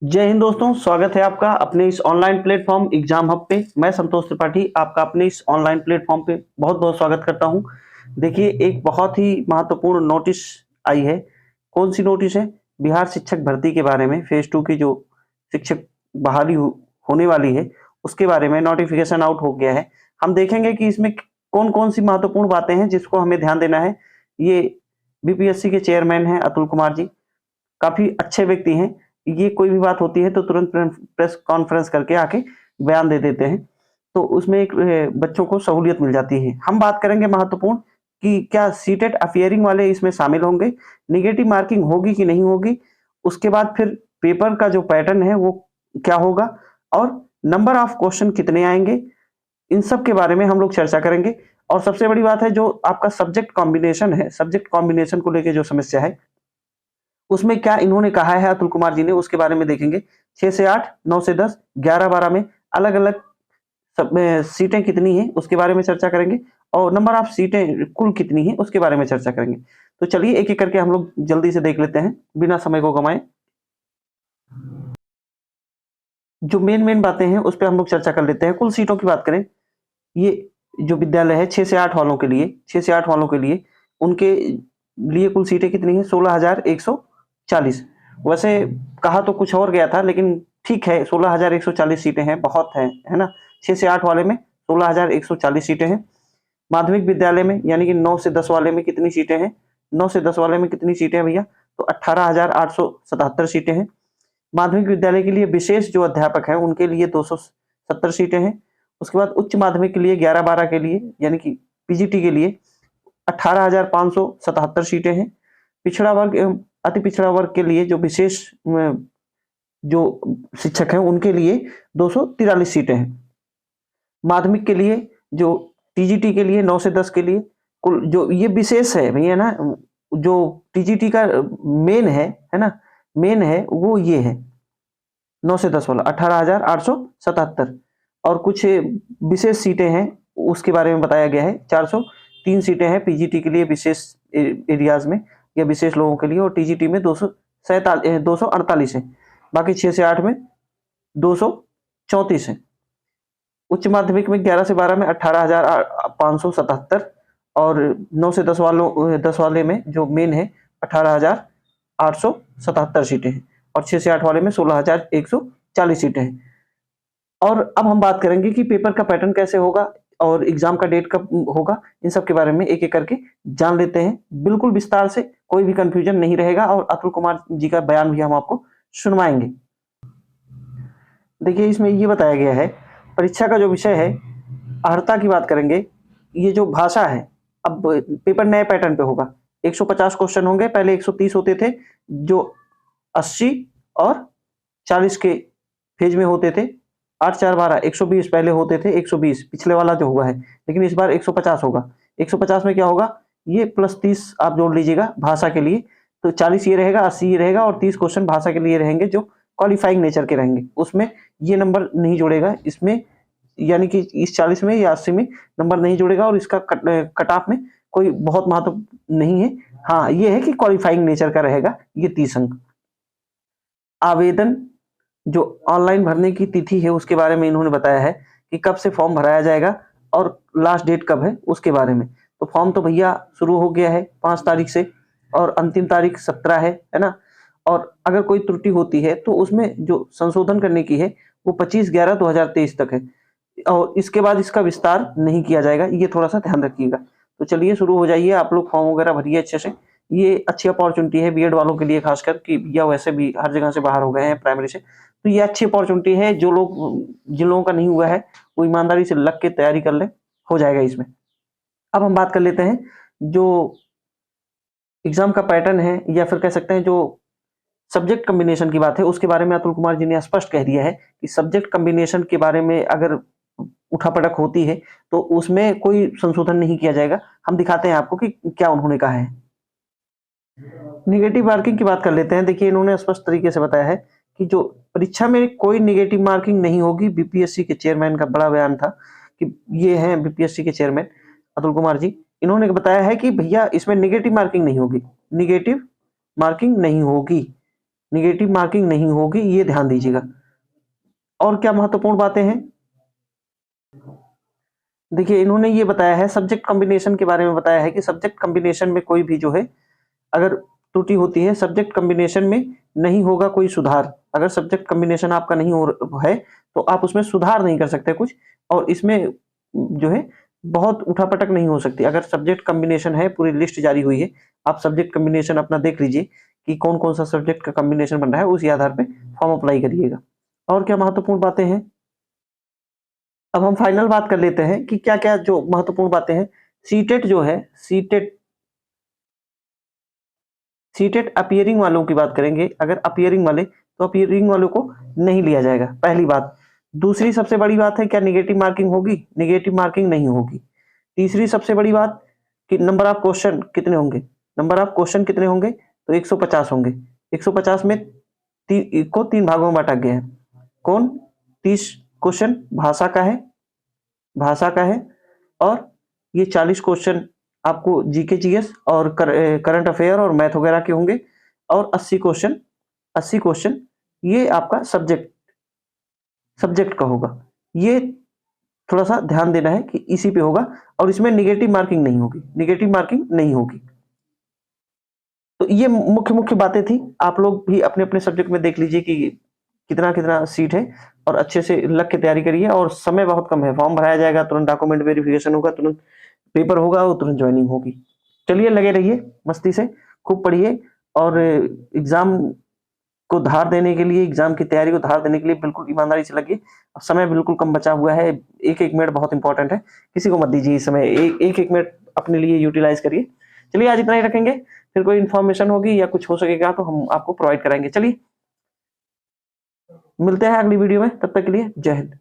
जय हिंद दोस्तों, स्वागत है आपका अपने इस ऑनलाइन प्लेटफॉर्म एग्जाम हब पे। मैं संतोष त्रिपाठी आपका अपने इस ऑनलाइन प्लेटफॉर्म पे बहुत-बहुत स्वागत करता हूं। देखिए, एक बहुत ही महत्वपूर्ण नोटिस आई है। कौन सी नोटिस है? बिहार शिक्षक भर्ती के बारे में फेज़ 2 की जो शिक्षक बहाली होने वाली है, उसके बारे में नोटिफिकेशन आउट हो गया है। हम देखेंगे कि इसमें कौन-कौन सी महत्वपूर्ण बातें हैं जिसको हमें ध्यान देना है। ये बीपीएससी के चेयरमैन हैं अतुल कुमार जी। काफ़ी अच्छे व्यक्ति हैं। ये कोई भी बात होती है तो तुरंत प्रेस कॉन्फ्रेंस करके आके बयान दे देते हैं। तो उसमें एक बच्चों को सहूलियत मिल जाती है। हम बात करेंगे महत्वपूर्ण कि क्या सीटेट अपीयरिंग वाले इसमें शामिल होंगे? नेगेटिव मार्किंग होगी कि नहीं होगी? उसके बाद फिर पेपर का जो पैटर्न है वो क्या होगा? और नंबर ऑफ क्वेश्चन कितने आएँगे? इन सब के बारे में हम लोग चर्चा करेंगे। और सबसे बड़ी बात है जो आपका सब्जेक्ट कॉम्बिनेशन है, सब्जेक्ट कॉम्बिनेशन को लेके जो समस्या है उसमें क्या इन्होंने कहा है अतुल कुमार जी ने उसके बारे में देखेंगे। 6 से 8, 9 से 10, 11-12 में अलग-अलग सब में सीटें कितनी हैं उसके बारे में चर्चा करेंगे और नंबर ऑफ सीटें कुल कितनी हैं उसके बारे में चर्चा करेंगे। तो चलिए एक-एक करके हम लोग जल्दी से देख लेते हैं, बिना समय को गँवाए। जो मेन-मेन बातें हैं उस पे हम लोग चर्चा कर लेते हैं। कुल सीटों की बात करें, ये जो विद्यालय है 6 से 8 वालों के लिए 6 से 8 वालों के लिए उनके लिए कुल सीटें कितनी हैं? 16,140। वैसे कहा तो कुछ और गया था लेकिन ठीक है 16,140 सीटें हैं, बहुत है ना? 6 से 8 वाले में 16,140 सीटें हैं। माध्यमिक विद्यालय में यानी कि 9 से 10 वाले में कितनी सीटें हैं? 9 से 10 वाले में कितनी सीटें हैं भैया? तो 18,877 सीटें हैं। माध्यमिक विद्यालय के लिए विशेष जो अध्यापक हैं उनके लिए 270 सीटें हैं। उसके बाद उच्च माध्यमिक के लिए 11-12 के लिए यानी कि पीजीटी के लिए 18,577 सीटें हैं। पिछड़ा वर्ग एवं अति पिछड़ा वर्ग के लिए जो विशेष जो शिक्षक हैं उनके लिए 243 सीटें हैं। माध्यमिक के लिए जो टीजीटी के लिए 9 से 10 के लिए कुल जो ये विशेष है भैया ना, जो टीजीटी का मेन है ना? मेन है वो ये है 9 से 10 वाला 18,877 और कुछ विशेष सीटें हैं उसके बारे में बताया गया है। 403 सीटें हैं पीजीटी के लिए विशेष एरियाज में या विशेष लोगों के लिए और टीजीटी में 248 है। बाकी 6 से 8 में 234 है। उच्च माध्यमिक में 11 से 12 में 18,577 और 9 से 10 वाले में जो मेन है 18,877 सीटें हैं और 6 से 8 वाले में 16,140 सीटें हैं। और अब हम बात करेंगे कि पेपर का पैटर्न कैसे होगा और एग्जाम का डेट कब होगा। इन सब के बारे में एक-एक करके जान लेते हैं। बिल्कुल विस्तार से, कोई भी कंफ्यूजन नहीं रहेगा और अतुल कुमार जी का बयान भी हम आपको सुनवाएंगे। देखिए, इसमें ये बताया गया है, परीक्षा का जो विषय है, अर्हता की बात करेंगे। ये जो भाषा है, अब पेपर नए पैटर्न पे होगा। 150 क्वेश्चन होंगे, पहले 130 होते थे, जो 80 और 40 के फेज में होते थे। 8 4 12 120 पहले होते थे, 120 पिछले वाला जो हुआ है, लेकिन इस बार 150 होगा। 150 में क्या होगा? ये प्लस 30 आप जोड़ लीजिएगा भाषा के लिए, तो 40 ये रहेगा, 80 ये रहेगा और 30 क्वेश्चन भाषा के लिए रहेंगे जो क्वालिफाइंग नेचर के रहेंगे। उसमें ये नंबर नहीं जोड़ेगा, इसमें यानी कि इस 40 में या 80 में नंबर नहीं जोड़ेगा और इसका कट ऑफ में कोई बहुत महत्व नहीं है। हाँ, ये है कि क्वालिफाइंग नेचर का रहेगा ये 30 अंक। आवेदन जो ऑनलाइन भरने की तिथि है उसके बारे में इन्होंने बताया है कि कब से फॉर्म भराया जाएगा और लास्ट डेट कब है उसके बारे में। तो फॉर्म तो भैया शुरू हो गया है 5 तारीख से और अंतिम तारीख 17 है ना? और अगर कोई त्रुटि होती है तो उसमें जो संशोधन करने की है वो 25/11/2023 तक है और इसके बाद इसका विस्तार नहीं किया जाएगा, ये थोड़ा-सा ध्यान रखिएगा। तो चलिए शुरू हो जाइए, आप लोग फॉर्म वगैरह भरिए अच्छे से। ये अच्छी अपॉर्चुनिटी है बीएड वालों के लिए खासकर कि या वैसे भी हर जगह से बाहर हो गए हैं प्राइमरी से। तो ये अच्छी अपॉर्चुनिटी है, जिन लोगों का नहीं हुआ है वो ईमानदारी से लग के तैयारी कर लें, हो जाएगा इसमें। अब हम बात कर लेते हैं जो एग्जाम का पैटर्न है या फिर कह सकते हैं जो सब्जेक्ट कॉम्बिनेशन की बात है उसके बारे में अतुल कुमार जी ने स्पष्ट कह दिया है कि सब्जेक्ट कॉम्बिनेशन के बारे में अगर उठापटक होती है तो उसमें कोई संशोधन नहीं किया जाएगा। हम दिखाते हैं आपको कि क्या उन्होंने कहा है। नेगेटिव मार्किंग की बात कर लेते हैं। देखिए, इन्होंने स्पष्ट तरीके से बताया है कि जो परीक्षा में कोई नेगेटिव मार्किंग नहीं होगी। बीपीएससी के चेयरमैन का बड़ा बयान था कि ये हैं बीपीएससी के चेयरमैन अतुल कुमार जी। इन्होंने बताया है कि भैया इसमें नेगेटिव मार्किंग नहीं होगी, नेगेटिव मार्किंग नहीं होगी। निगेटिव मार्किंग नहीं होगी, ये ध्यान दीजिएगा। और क्या महत्वपूर्ण बातें हैं, देखिए इन्होंने ये बताया है सब्जेक्ट कॉम्बिनेशन के बारे में बताया है कि सब्जेक्ट कॉम्बिनेशन में कोई भी जो है अगर त्रुटि होती है, सब्जेक्ट कॉम्बिनेशन में नहीं होगा कोई सुधार। अगर सब्जेक्ट कॉम्बिनेशन आपका नहीं हो है तो आप उसमें सुधार नहीं कर सकते कुछ, और इसमें जो है बहुत उठापटक नहीं हो सकती। अगर सब्जेक्ट कॉम्बिनेशन है, पूरी लिस्ट जारी हुई है, आप सब्जेक्ट कॉम्बिनेशन अपना देख लीजिए कि कौन कौन सा सब्जेक्ट का कॉम्बिनेशन बन रहा है, उसी आधार पे फॉर्म अप्लाई करिएगा। और क्या महत्वपूर्ण बातें हैं, अब हम फाइनल बात कर लेते हैं कि क्या क्या जो महत्वपूर्ण बातें हैं। सीटेट जो है, सीटेट अपियरिंग वालों की बात करेंगे। अगर अपियरिंग वाले, तो अपियरिंग वालों को नहीं लिया जाएगा, पहली बात। दूसरी सबसे बड़ी बात है, क्या निगेटिव मार्किंग होगी? निगेटिव मार्किंग नहीं होगी। तीसरी सबसे बड़ी बात कि नंबर ऑफ क्वेश्चन कितने होंगे? नंबर ऑफ क्वेश्चन कितने होंगे? तो 150 होंगे। 150 में को 3 भागों में बांटा गया है। कौन? 30 क्वेश्चन भाषा का है, और ये 40 क्वेश्चन आपको जीके जीएस और करंट अफेयर और मैथ वगैरह के होंगे, और 80 क्वेश्चन ये आपका सब्जेक्ट का होगा। ये थोड़ा सा ध्यान देना है कि इसी पे होगा, और इसमें निगेटिव मार्किंग नहीं होगी। तो ये मुख्य मुख्य बातें थी। आप लोग भी अपने अपने सब्जेक्ट में देख लीजिए कि कितना कितना सीट है, और अच्छे से लग के तैयारी करिए। और समय बहुत कम है, फॉर्म भराया जाएगा, तुरंत डॉक्यूमेंट वेरिफिकेशन होगा, तुरंत पेपर होगा और तुरंत ज्वाइनिंग होगी। चलिए लगे रहिए मस्ती से, खूब पढ़िए, और एग्जाम को धार देने के लिए, एग्जाम की तैयारी को धार देने के लिए बिल्कुल ईमानदारी से लगिए। अब समय बिल्कुल कम बचा हुआ है, एक एक मिनट बहुत इंपॉर्टेंट है, किसी को मत दीजिए इस समय, एक मिनट अपने लिए यूटिलाइज करिए। चलिए आज इतना ही रखेंगे, फिर कोई इन्फॉर्मेशन होगी या कुछ हो सकेगा तो हम आपको प्रोवाइड कराएंगे। चलिए मिलते हैं अगली वीडियो में, तब तक के लिए जय हिंद।